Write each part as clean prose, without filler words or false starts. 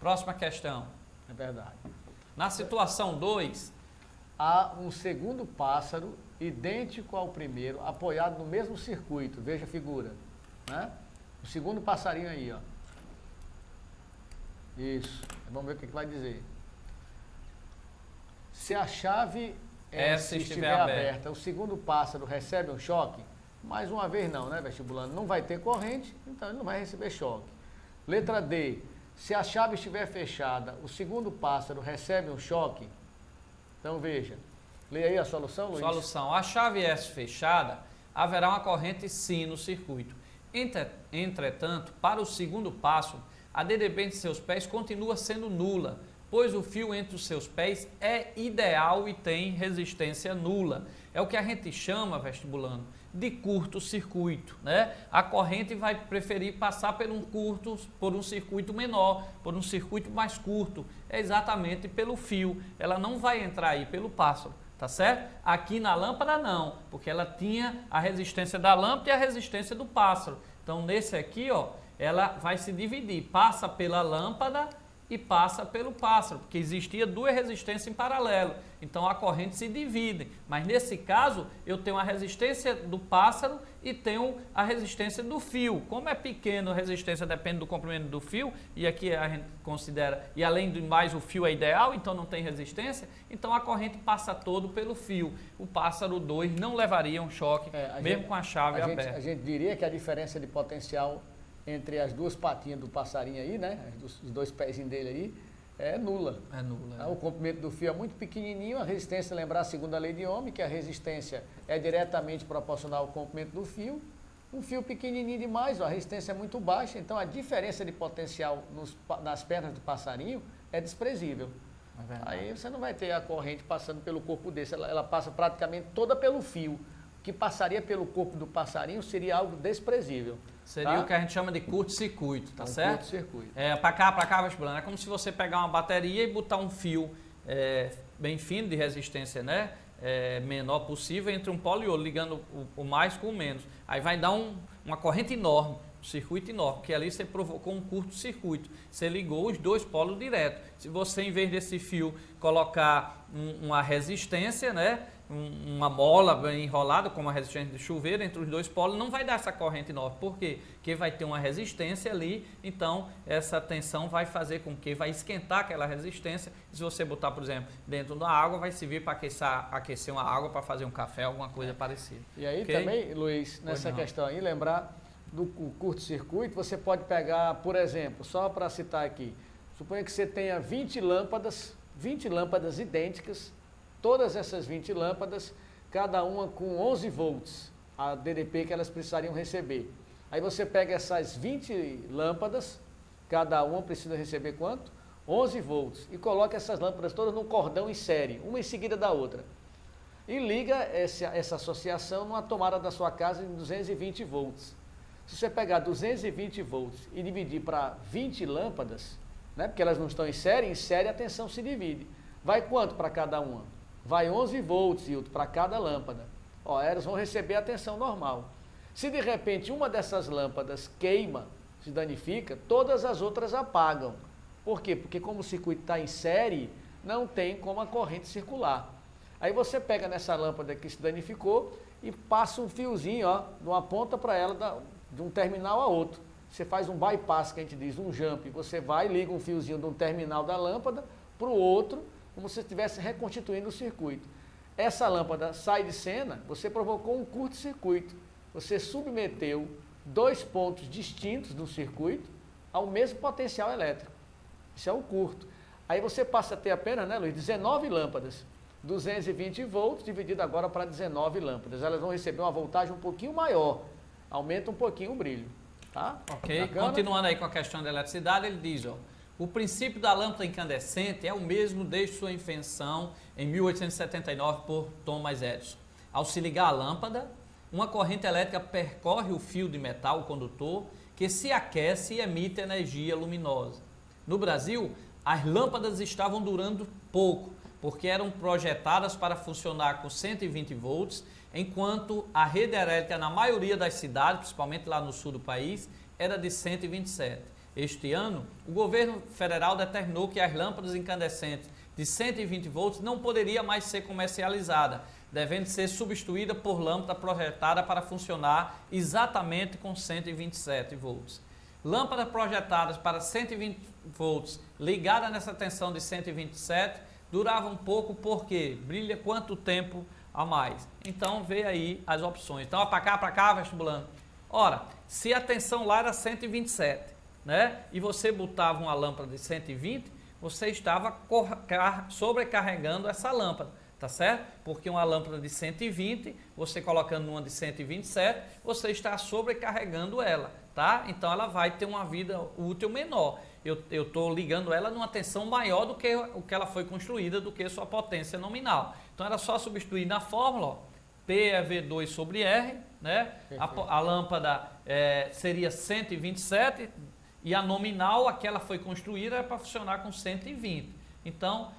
Próxima questão. É verdade. Na situação 2, Há um segundo pássaro idêntico ao primeiro, apoiado no mesmo circuito. Veja a figura, né? O segundo passarinho aí, ó. Isso. Vamos ver o que vai dizer. Se a chave S estiver aberta, o segundo pássaro recebe um choque? Mais uma vez não, né, vestibulando? Não vai ter corrente, então ele não vai receber choque. Letra D. Se a chave estiver fechada, o segundo pássaro recebe um choque? Então veja. Leia aí a solução, Luiz. Solução. A chave S fechada, haverá uma corrente sim no circuito. Entretanto, para o segundo passo, a DDP entre seus pés continua sendo nula, pois o fio entre os seus pés é ideal e tem resistência nula. É o que a gente chama, vestibulando, de curto-circuito, né? A corrente vai preferir passar por um circuito menor, por um circuito mais curto, é exatamente pelo fio. Ela não vai entrar aí pelo pássaro, tá certo? Aqui na lâmpada não, porque ela tinha a resistência da lâmpada e a resistência do pássaro. Então nesse aqui, ó, ela vai se dividir, passa pela lâmpada e passa pelo pássaro, porque existia duas resistências em paralelo, então a corrente se divide, mas nesse caso eu tenho a resistência do pássaro e tenho a resistência do fio. Como é pequeno, a resistência depende do comprimento do fio, e aqui a gente considera, e além do mais o fio é ideal, então não tem resistência, então a corrente passa todo pelo fio. O pássaro 2 não levaria um choque, mesmo com a chave aberta. A gente diria que a diferença de potencial entre as duas patinhas do passarinho aí, né? Os dois pezinhos dele aí, é nula. É nula. O comprimento do fio é muito pequenininho, a resistência, lembrar a segunda lei de Ohm, que a resistência é diretamente proporcional ao comprimento do fio. Um fio pequenininho demais, a resistência é muito baixa, então a diferença de potencial nas pernas do passarinho é desprezível. Aí você não vai ter a corrente passando pelo corpo desse, ela passa praticamente toda pelo fio. O que passaria pelo corpo do passarinho seria algo desprezível. Seria o que a gente chama de curto-circuito, tá certo? Curto-circuito. Pra cá, vestibulando. É como se você pegar uma bateria e botar um fio bem fino de resistência, né? Menor possível entre um polo e outro, ligando o mais com o menos. Aí vai dar uma corrente enorme, um circuito enorme, porque ali você provocou um curto-circuito. Você ligou os dois polos direto. Se você, em vez desse fio, colocar uma resistência, né? Uma mola bem enrolada, como a resistência de chuveiro, entre os dois polos, não vai dar essa corrente enorme. Por quê? Porque vai ter uma resistência ali, então essa tensão vai fazer com que vai esquentar aquela resistência. Se você botar, por exemplo, dentro da água, vai servir para aquecer uma água para fazer um café, alguma coisa parecida. E aí okay? Também, Luiz, nessa questão aí, lembrar do curto-circuito, você pode pegar, por exemplo, só para citar aqui, suponha que você tenha 20 lâmpadas idênticas. Todas essas 20 lâmpadas, cada uma com 11 volts, a DDP que elas precisariam receber. Aí você pega essas 20 lâmpadas, cada uma precisa receber quanto? 11 volts. E coloca essas lâmpadas todas num cordão em série, uma em seguida da outra. E liga essa associação numa tomada da sua casa em 220 volts. Se você pegar 220 volts e dividir para 20 lâmpadas, né, porque elas não estão em série a tensão se divide. Vai quanto para cada uma? Vai 11 volts, Hilton, para cada lâmpada. Ó, elas vão receber a tensão normal. Se de repente uma dessas lâmpadas queima, se danifica, todas as outras apagam. Por quê? Porque como o circuito está em série, não tem como a corrente circular. Aí você pega nessa lâmpada que se danificou e passa um fiozinho, ó, de uma ponta para ela, de um terminal a outro. Você faz um bypass, que a gente diz, um jump. Você vai e liga um fiozinho de um terminal da lâmpada para o outro, como se estivesse reconstituindo o circuito. Essa lâmpada sai de cena, você provocou um curto-circuito. Você submeteu dois pontos distintos do circuito ao mesmo potencial elétrico. Isso é o curto. Aí você passa a ter apenas, né, Luiz, 19 lâmpadas. 220 volts dividido agora para 19 lâmpadas. Elas vão receber uma voltagem um pouquinho maior. Aumenta um pouquinho o brilho. Tá? Ok. Bacana? Continuando aí com a questão da eletricidade, ele diz, ó, o princípio da lâmpada incandescente é o mesmo desde sua invenção em 1879 por Thomas Edison. Ao se ligar a lâmpada, uma corrente elétrica percorre o fio de metal, o condutor, que se aquece e emite energia luminosa. No Brasil, as lâmpadas estavam durando pouco, porque eram projetadas para funcionar com 120 volts, enquanto a rede elétrica na maioria das cidades, principalmente lá no sul do país, era de 127. este ano, o governo federal determinou que as lâmpadas incandescentes de 120 volts não poderia mais ser comercializada, devendo ser substituída por lâmpada projetada para funcionar exatamente com 127 volts. Lâmpadas projetadas para 120 volts ligadas nessa tensão de 127 duravam pouco porque brilha quanto tempo a mais. Então vê aí as opções. Então para cá, vestibulando. Ora, se a tensão lá era 127, né? E você botava uma lâmpada de 120, você estava sobrecarregando essa lâmpada, tá certo? Porque uma lâmpada de 120, você colocando numa de 127, você está sobrecarregando ela, tá? Então ela vai ter uma vida útil menor. Eu estou ligando ela numa tensão maior do que o que ela foi construída, do que sua potência nominal. Então era só substituir na fórmula, ó, P é V2 sobre R, né? A lâmpada seria 127 e a nominal, a que ela foi construída, é para funcionar com 120. Então,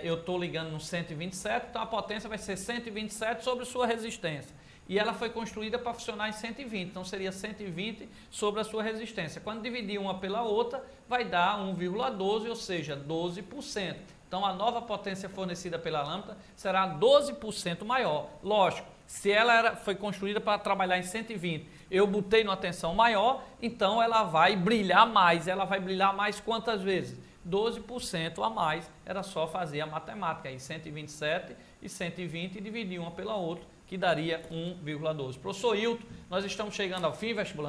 eu estou ligando no 127, então a potência vai ser 127 sobre sua resistência. E ela foi construída para funcionar em 120, então seria 120 sobre a sua resistência. Quando dividir uma pela outra, vai dar 1,12, ou seja, 12%. Então a nova potência fornecida pela lâmpada será 12% maior. Lógico, se ela foi construída para trabalhar em 120, eu botei numa tensão maior, então ela vai brilhar mais. Ela vai brilhar mais quantas vezes? 12% a mais. Era só fazer a matemática aí, 127 e 120 e dividir uma pela outra, que daria 1,12. Professor Hilton, nós estamos chegando ao fim, vestibulando.